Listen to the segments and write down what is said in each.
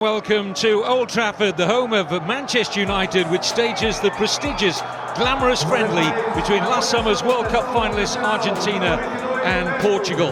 Welcome to Old Trafford, the home of Manchester United, which stages the prestigious, glamorous friendly between last summer's World Cup finalists Argentina and Portugal.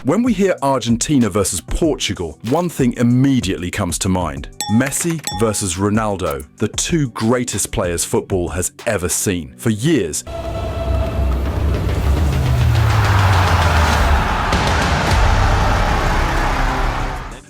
When we hear Argentina versus Portugal, one thing immediately comes to mind. Messi versus Ronaldo, the two greatest players football has ever seen. For years,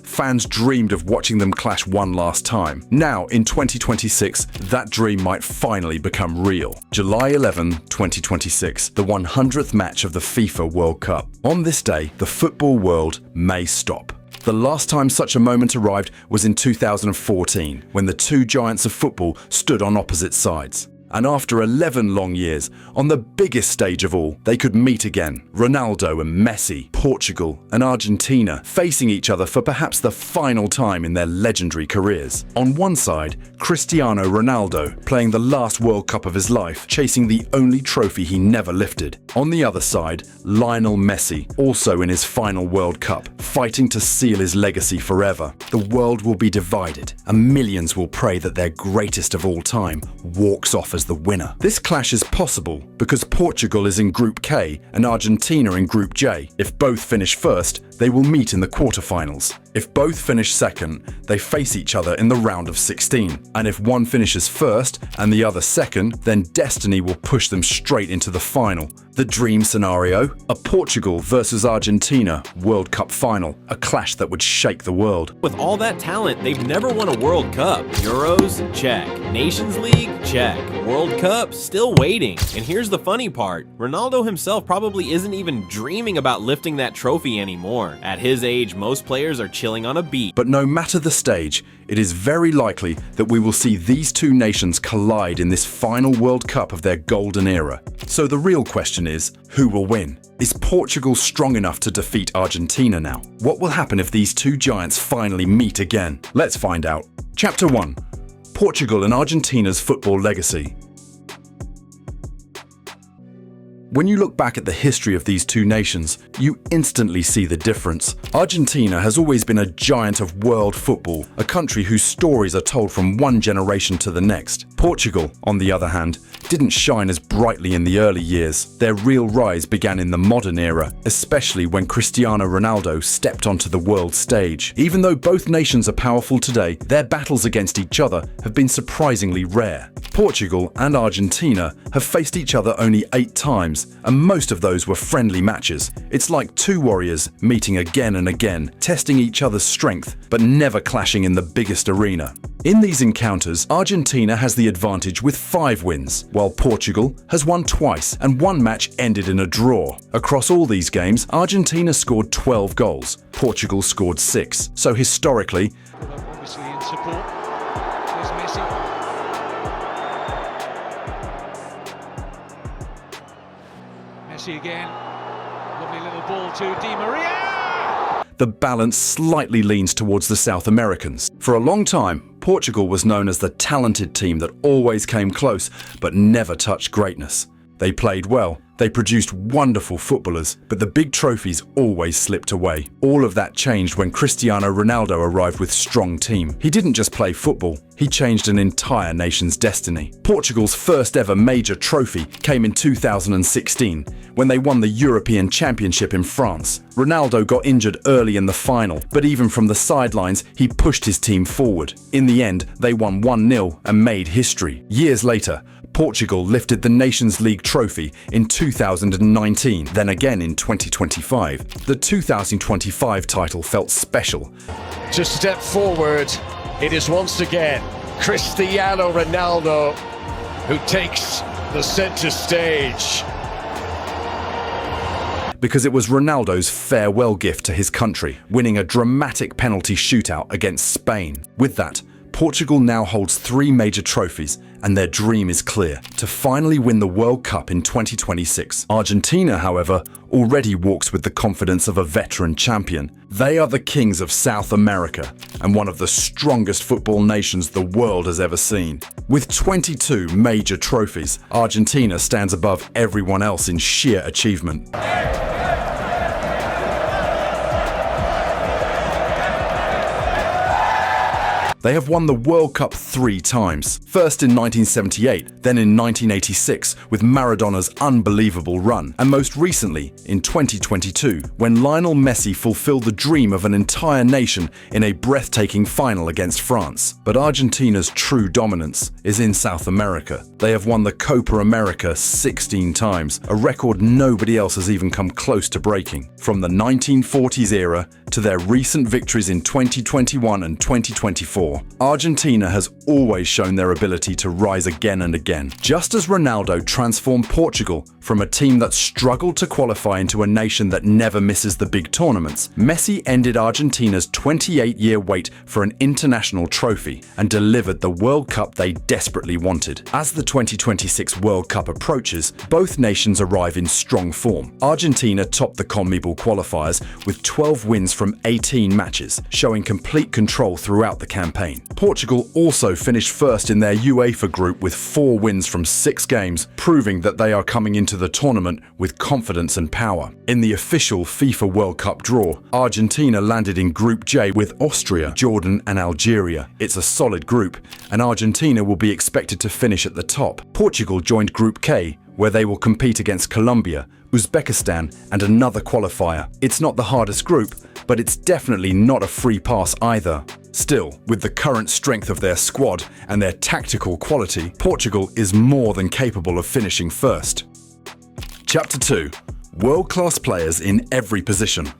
fans dreamed of watching them clash one last time. Now, in 2026, that dream might finally become real. July 11, 2026, the 100th match of the FIFA World Cup. On this day, the football world may stop. The last time such a moment arrived was in 2014, when the two giants of football stood on opposite sides. And after 11 long years, on the biggest stage of all, they could meet again. Ronaldo and Messi, Portugal and Argentina, facing each other for perhaps the final time in their legendary careers. On one side, Cristiano Ronaldo, playing the last World Cup of his life, chasing the only trophy he never lifted. On the other side, Lionel Messi, also in his final World Cup, fighting to seal his legacy forever. The world will be divided, and millions will pray that their greatest of all time walks off as the winner. This clash is possible because Portugal is in Group K and Argentina in Group J. If both finish first, they will meet in the quarterfinals. If both finish second, they face each other in the round of 16. And if one finishes first and the other second, then destiny will push them straight into the final. The dream scenario? A Portugal versus Argentina World Cup final, a clash that would shake the world. With all that talent, they've never won a World Cup. Euros? Check. Nations League? Check. World Cup? Still waiting. And here's the funny part. Ronaldo himself probably isn't even dreaming about lifting that trophy anymore. At his age, most players are chilling on a beach. But no matter the stage, it is very likely that we will see these two nations collide in this final World Cup of their golden era. So the real question is, who will win? Is Portugal strong enough to defeat Argentina now? What will happen if these two giants finally meet again? Let's find out. Chapter 1. Portugal and Argentina's football legacy. When you look back at the history of these two nations, you instantly see the difference. Argentina has always been a giant of world football, a country whose stories are told from one generation to the next. Portugal, on the other hand, didn't shine as brightly in the early years. Their real rise began in the modern era, especially when Cristiano Ronaldo stepped onto the world stage. Even though both nations are powerful today, their battles against each other have been surprisingly rare. Portugal and Argentina have faced each other only 8 times, and most of those were friendly matches. It's like two warriors meeting again and again, testing each other's strength, but never clashing in the biggest arena. In these encounters, Argentina has the advantage with 5 wins, while Portugal has won twice, and one match ended in a draw. Across all these games, Argentina scored 12 goals, Portugal scored 6. So historically, Obviously in support. Here's Messi. Messi again. Lovely little ball to Di Maria. the balance slightly leans towards the South Americans. For a long time, Portugal was known as the talented team that always came close but never touched greatness. They played well, they produced wonderful footballers, but the big trophies always slipped away. All of that changed when Cristiano Ronaldo arrived with strong team. He didn't just play football, he changed an entire nation's destiny. Portugal's first ever major trophy came in 2016, when they won the European Championship in France. Ronaldo got injured early in the final, but even from the sidelines, he pushed his team forward. In the end, they won 1-0 and made history. Years later, Portugal lifted the Nations League trophy in 2019, then again in 2025. The 2025 title felt special. To step forward, it is once again Cristiano Ronaldo who takes the center stage. Because it was Ronaldo's farewell gift to his country, winning a dramatic penalty shootout against Spain. With that, Portugal now holds 3 major trophies, and their dream is clear: to finally win the World Cup in 2026. Argentina, however, already walks with the confidence of a veteran champion. They are the kings of South America, and one of the strongest football nations the world has ever seen. With 22 major trophies, Argentina stands above everyone else in sheer achievement. They have won the World Cup 3 times. First in 1978, then in 1986 with Maradona's unbelievable run, and most recently in 2022 when Lionel Messi fulfilled the dream of an entire nation in a breathtaking final against France. But Argentina's true dominance is in South America. They have won the Copa America 16 times, a record nobody else has even come close to breaking. From the 1940s era to their recent victories in 2021 and 2024, Argentina has always shown their ability to rise again and again. Just as Ronaldo transformed Portugal from a team that struggled to qualify into a nation that never misses the big tournaments, Messi ended Argentina's 28-year wait for an international trophy and delivered the World Cup they desperately wanted. As the 2026 World Cup approaches, both nations arrive in strong form. Argentina topped the CONMEBOL qualifiers with 12 wins from 18 matches, showing complete control throughout the campaign. Portugal also finished first in their UEFA group with 4 wins from 6 games, proving that they are coming into the tournament with confidence and power. In the official FIFA World Cup draw, Argentina landed in Group J with Austria, Jordan and Algeria. It's a solid group, and Argentina will be expected to finish at the top. Portugal joined Group K, where they will compete against Colombia, Uzbekistan and another qualifier. It's not the hardest group, but it's definitely not a free pass either. Still, with the current strength of their squad and their tactical quality, Portugal is more than capable of finishing first. Chapter 2. World-class players in every position.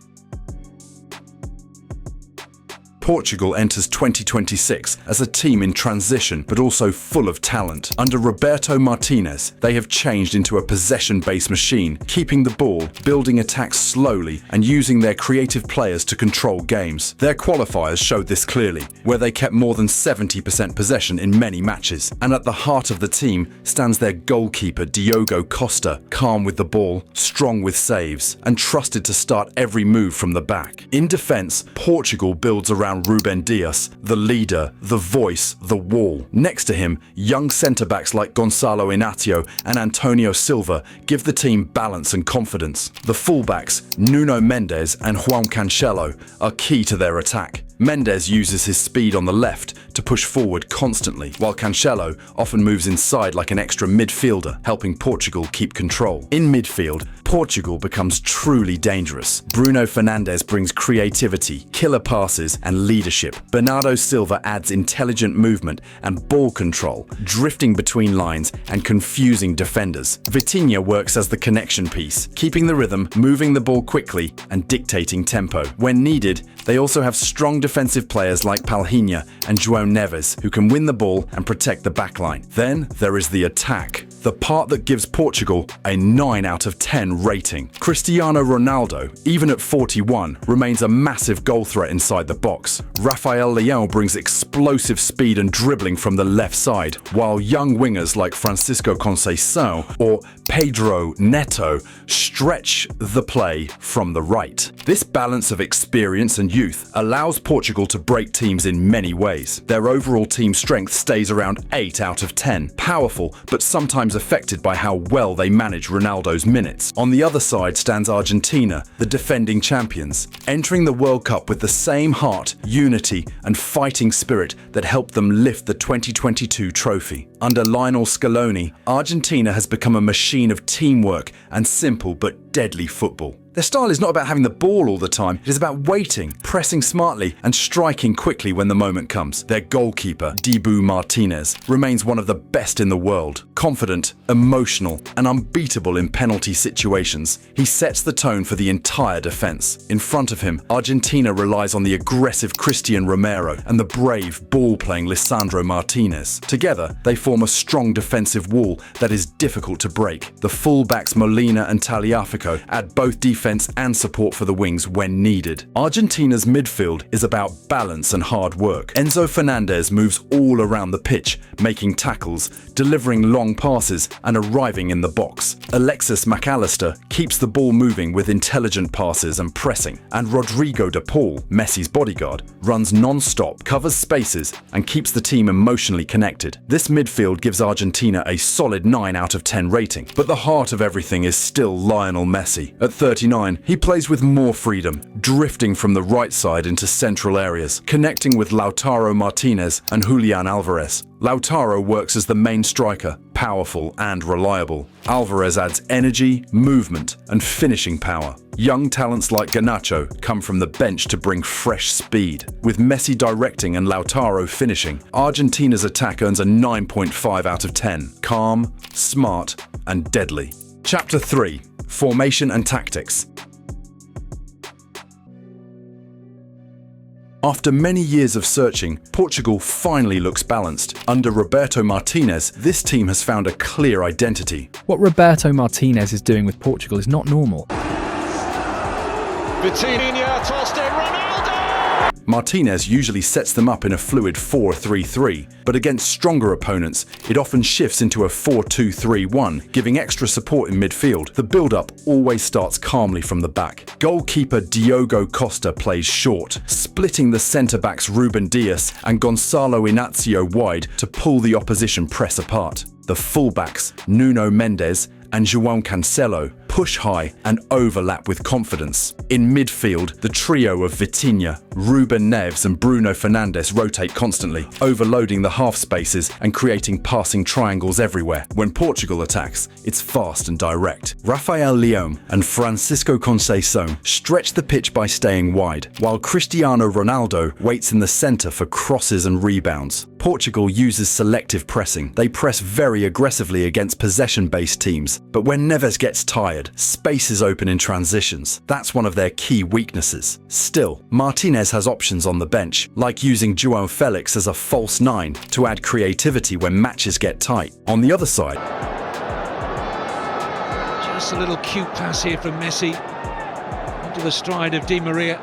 Portugal enters 2026 as a team in transition but also full of talent. Under Roberto Martinez, they have changed into a possession-based machine, keeping the ball, building attacks slowly and using their creative players to control games. Their qualifiers showed this clearly, where they kept more than 70% possession in many matches. And at the heart of the team stands their goalkeeper Diogo Costa, calm with the ball, strong with saves, and trusted to start every move from the back. In defense, Portugal builds around Ruben Dias, the leader, the voice, the wall. Next to him, young centre-backs like Gonçalo Inácio and Antonio Silva give the team balance and confidence. The fullbacks, Nuno Mendes and João Cancelo, are key to their attack. Mendes uses his speed on the left to push forward constantly, while Cancelo often moves inside like an extra midfielder, helping Portugal keep control. In midfield, Portugal becomes truly dangerous. Bruno Fernandes brings creativity, killer passes and leadership. Bernardo Silva adds intelligent movement and ball control, drifting between lines and confusing defenders. Vitinha works as the connection piece, keeping the rhythm, moving the ball quickly and dictating tempo. When needed, they also have strong defensive players like Palhinha and João Neves who can win the ball and protect the backline. Then there is the attack, the part that gives Portugal a 9 out of 10 rating. Cristiano Ronaldo, even at 41, remains a massive goal threat inside the box. Rafael Leão brings explosive speed and dribbling from the left side, while young wingers like Francisco Conceição or Pedro Neto stretch the play from the right. This balance of experience and youth allows Portugal to break teams in many ways. Their overall team strength stays around 8 out of 10, powerful but sometimes affected by how well they manage Ronaldo's minutes. On the other side stands Argentina, the defending champions, entering the World Cup with the same heart, unity and fighting spirit that helped them lift the 2022 trophy. Under Lionel Scaloni, Argentina has become a machine of teamwork and simple but deadly football. Their style is not about having the ball all the time, it is about waiting, pressing smartly and striking quickly when the moment comes. Their goalkeeper, Dibu Martinez, remains one of the best in the world. Confident, emotional and unbeatable in penalty situations, he sets the tone for the entire defense. In front of him, Argentina relies on the aggressive Cristian Romero and the brave, ball-playing Lisandro Martinez. Together, they form a strong defensive wall that is difficult to break. The full-backs Molina and Tagliafico add both defense and support for the wings when needed. Argentina's midfield is about balance and hard work. Enzo Fernandez moves all around the pitch, making tackles, delivering long passes and arriving in the box. Alexis McAllister keeps the ball moving with intelligent passes and pressing. And Rodrigo de Paul, Messi's bodyguard, runs non-stop, covers spaces and keeps the team emotionally connected. This midfield gives Argentina a solid 9 out of 10 rating. But the heart of everything is still Lionel Messi. At 39, 29, he plays with more freedom, drifting from the right side into central areas, connecting with Lautaro Martinez and Julian Alvarez. Lautaro works as the main striker, powerful and reliable. Alvarez adds energy, movement, and finishing power. Young talents like Garnacho come from the bench to bring fresh speed. With Messi directing and Lautaro finishing, Argentina's attack earns a 9.5 out of 10. Calm, smart, and deadly. Chapter 3. Formation and Tactics. After many years of searching, Portugal finally looks balanced. Under Roberto Martinez, this team has found a clear identity. What Roberto Martinez is doing with Portugal is not normal. Vitinha tossed in, Ronaldo! Martinez usually sets them up in a fluid 4-3-3, but against stronger opponents, it often shifts into a 4-2-3-1, giving extra support in midfield. The build-up always starts calmly from the back. Goalkeeper Diogo Costa plays short, splitting the centre-backs Ruben Dias and Gonçalo Inácio wide to pull the opposition press apart. The full-backs, Nuno Mendes and João Cancelo, push high and overlap with confidence. In midfield, the trio of Vitinha, Ruben Neves and Bruno Fernandes rotate constantly, overloading the half spaces and creating passing triangles everywhere. When Portugal attacks, it's fast and direct. Rafael Leão and Francisco Conceição stretch the pitch by staying wide, while Cristiano Ronaldo waits in the centre for crosses and rebounds. Portugal uses selective pressing. They press very aggressively against possession-based teams, but when Neves gets tired, space is open in transitions. That's one of their key weaknesses. Still, Martinez has options on the bench, like using João Felix as a false nine to add creativity when matches get tight. On the other side, Just a little cute pass here from Messi into the stride of Di Maria.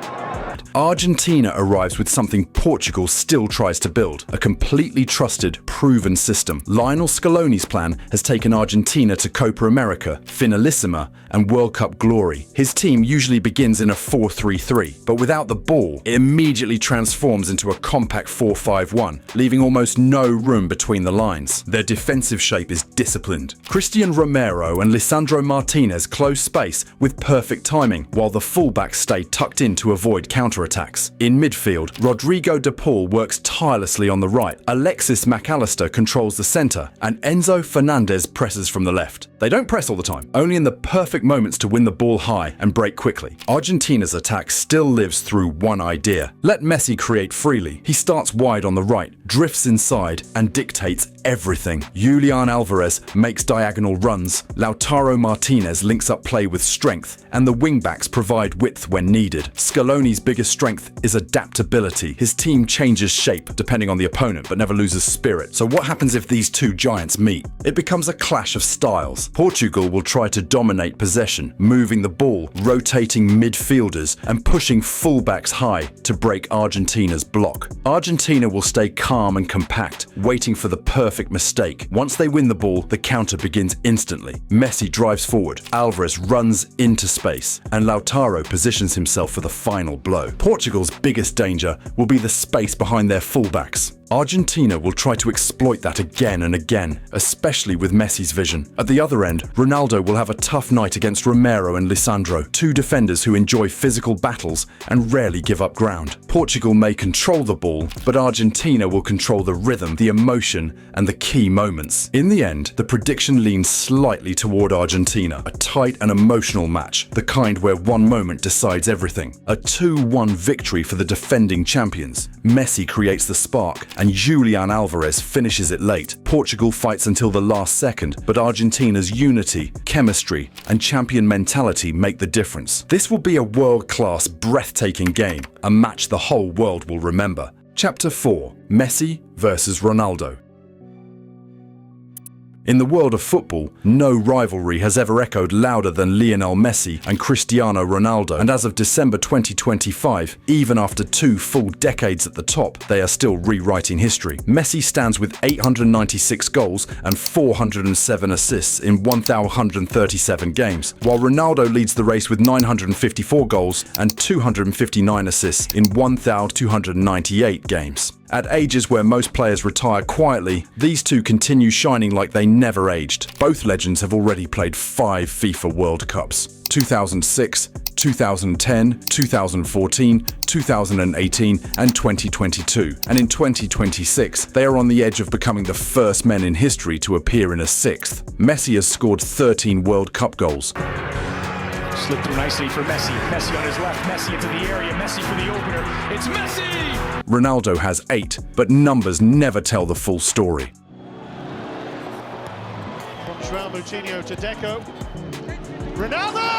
Argentina arrives with something Portugal still tries to build, a completely trusted, proven system. Lionel Scaloni's plan has taken Argentina to Copa America, Finalissima, and World Cup glory. His team usually begins in a 4-3-3, but without the ball, it immediately transforms into a compact 4-5-1, leaving almost no room between the lines. Their defensive shape is disciplined. Cristian Romero and Lisandro Martinez close space with perfect timing, while the fullbacks stay tucked in to avoid counterattacks. In midfield, Rodrigo de Paul works tirelessly on the right, Alexis McAllister controls the centre, and Enzo Fernandez presses from the left. They don't press all the time, only in the perfect moments to win the ball high and break quickly. Argentina's attack still lives through one idea. Let Messi create freely. He starts wide on the right, drifts inside, and dictates everything. Julian Alvarez makes diagonal runs, Lautaro Martinez links up play with strength, and the wingbacks provide width when needed. Scaloni's biggest strength is adaptability. His team changes shape depending on the opponent but never loses spirit. So what happens if these two giants meet? It becomes a clash of styles. Portugal will try to dominate possession, moving the ball, rotating midfielders, and pushing fullbacks high to break Argentina's block. Argentina will stay calm and compact, waiting for the perfect mistake. Once they win the ball, the counter begins instantly. Messi drives forward, Alvarez runs into space, and Lautaro positions himself for the final blow. Portugal's biggest danger will be the space behind their fullbacks. Argentina will try to exploit that again and again, especially with Messi's vision. At the other end, Ronaldo will have a tough night against Romero and Lisandro, two defenders who enjoy physical battles and rarely give up ground. Portugal may control the ball, but Argentina will control the rhythm, the emotion, and the key moments. In the end, the prediction leans slightly toward Argentina, a tight and emotional match, the kind where one moment decides everything. A 2-1 victory for the defending champions. Messi creates the spark, and Julian Alvarez finishes it late. Portugal fights until the last second, but Argentina's unity, chemistry, and champion mentality make the difference. This will be a world-class, breathtaking game, a match the whole world will remember. Chapter 4. Messi versus Ronaldo. In the world of football, no rivalry has ever echoed louder than Lionel Messi and Cristiano Ronaldo, and as of December 2025, even after 2 full decades at the top, they are still rewriting history. Messi stands with 896 goals and 407 assists in 1,137 games, while Ronaldo leads the race with 954 goals and 259 assists in 1,298 games. At ages where most players retire quietly, these two continue shining like they never aged. Both legends have already played 5 FIFA World Cups: 2006, 2010, 2014, 2018, and 2022. And in 2026, they are on the edge of becoming the first men in history to appear in a sixth. Messi has scored 13 World Cup goals. Slipped through nicely for Messi. Messi on his left. Messi into the area. Messi for the opener. It's Messi! Ronaldo has 8, but numbers never tell the full story. From Moutinho to Deco. Ronaldo!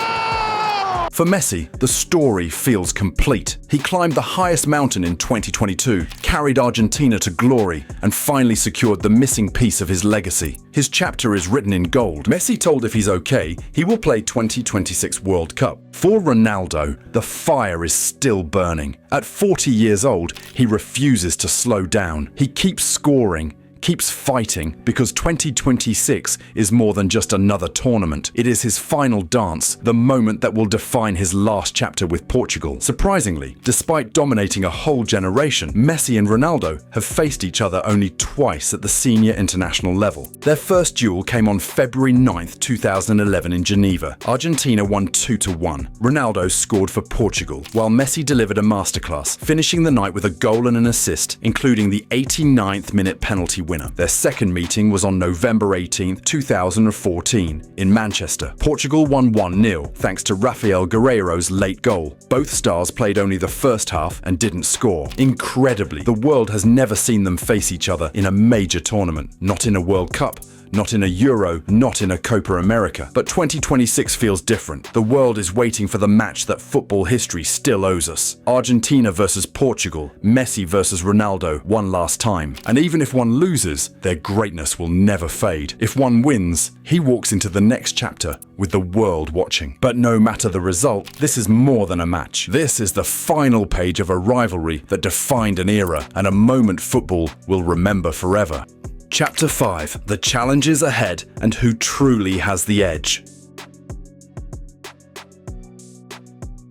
For Messi, the story feels complete. He climbed the highest mountain in 2022, carried Argentina to glory, and finally secured the missing piece of his legacy. His chapter is written in gold. Messi told if he's okay, he will play 2026 World Cup. For Ronaldo, the fire is still burning. At 40 years old, he refuses to slow down. He keeps scoring, keeps fighting, because 2026 is more than just another tournament. It is his final dance, the moment that will define his last chapter with Portugal. Surprisingly, despite dominating a whole generation, Messi and Ronaldo have faced each other only twice at the senior international level. Their first duel came on February 9th, 2011 in Geneva. Argentina won 2-1. Ronaldo scored for Portugal, while Messi delivered a masterclass, finishing the night with a goal and an assist, including the 89th minute penalty winner. Their second meeting was on November 18, 2014, in Manchester. Portugal won 1-0 thanks to Rafael Guerreiro's late goal. Both stars played only the first half and didn't score. Incredibly, the world has never seen them face each other in a major tournament. Not in a World Cup, not in a Euro, not in a Copa America. But 2026 feels different. The world is waiting for the match that football history still owes us. Argentina versus Portugal, Messi versus Ronaldo, one last time. And even if one loses, their greatness will never fade. If one wins, he walks into the next chapter with the world watching. But no matter the result, this is more than a match. This is the final page of a rivalry that defined an era and a moment football will remember forever. Chapter 5: The challenges ahead and who truly has the edge.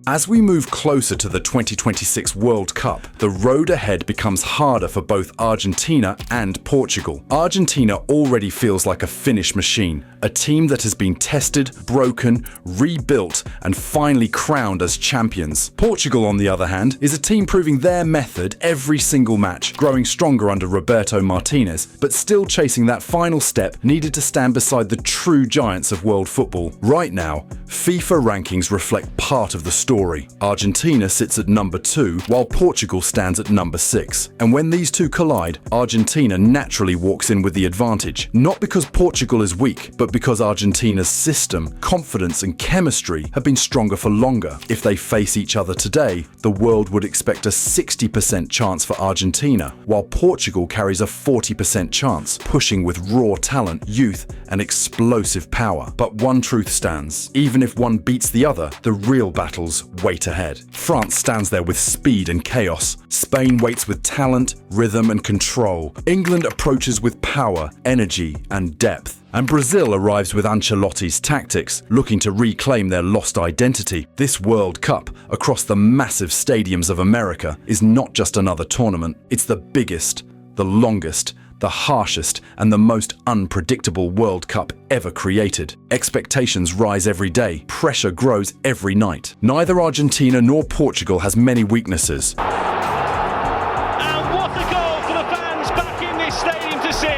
As we move closer to the 2026 World Cup, the road ahead becomes harder for both Argentina and Portugal. Argentina already feels like a finished machine, a team that has been tested, broken, rebuilt, and finally crowned as champions. Portugal, on the other hand, is a team proving their method every single match, growing stronger under Roberto Martinez, but still chasing that final step needed to stand beside the true giants of world football. Right now, FIFA rankings reflect part of the story. Argentina sits at number 2, while Portugal stands at number 6. And when these two collide, Argentina naturally walks in with the advantage. Not because Portugal is weak, but because Argentina's system, confidence, and chemistry have been stronger for longer. If they face each other today, the world would expect a 60% chance for Argentina, while Portugal carries a 40% chance, pushing with raw talent, youth, and explosive power. But one truth stands: even if one beats the other, the real battles wait ahead. France stands there with speed and chaos. Spain waits with talent, rhythm, and control. England approaches with power, energy, and depth. And Brazil arrives with Ancelotti's tactics, looking to reclaim their lost identity. This World Cup, across the massive stadiums of America, is not just another tournament. It's the biggest, the longest, the harshest, and the most unpredictable World Cup ever created. Expectations rise every day. Pressure grows every night. Neither Argentina nor Portugal has many weaknesses. And what a goal for the fans back in this stadium to see!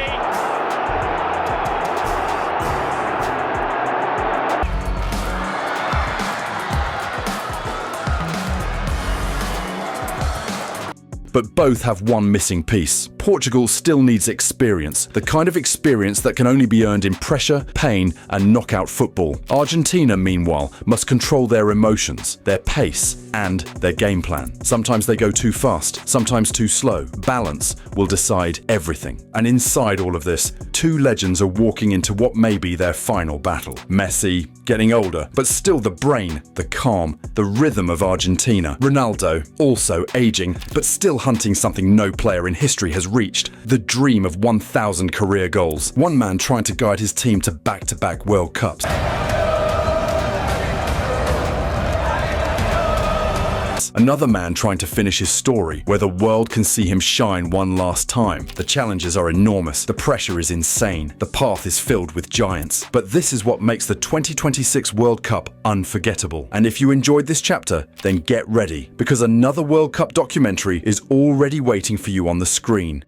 But both have one missing piece. Portugal still needs experience, the kind of experience that can only be earned in pressure, pain, and knockout football. Argentina, meanwhile, must control their emotions, their pace, and their game plan. Sometimes they go too fast, sometimes too slow. Balance will decide everything. And inside all of this, two legends are walking into what may be their final battle. Messi, getting older, but still the brain, the calm, the rhythm of Argentina. Ronaldo, also aging, but still hunting something no player in history has reached: the dream of 1,000 career goals. One man trying to guide his team to back-to-back World Cups. Another man trying to finish his story, where the world can see him shine one last time. The challenges are enormous, the pressure is insane, the path is filled with giants. But this is what makes the 2026 World Cup unforgettable. And if you enjoyed this chapter, then get ready, because another World Cup documentary is already waiting for you on the screen.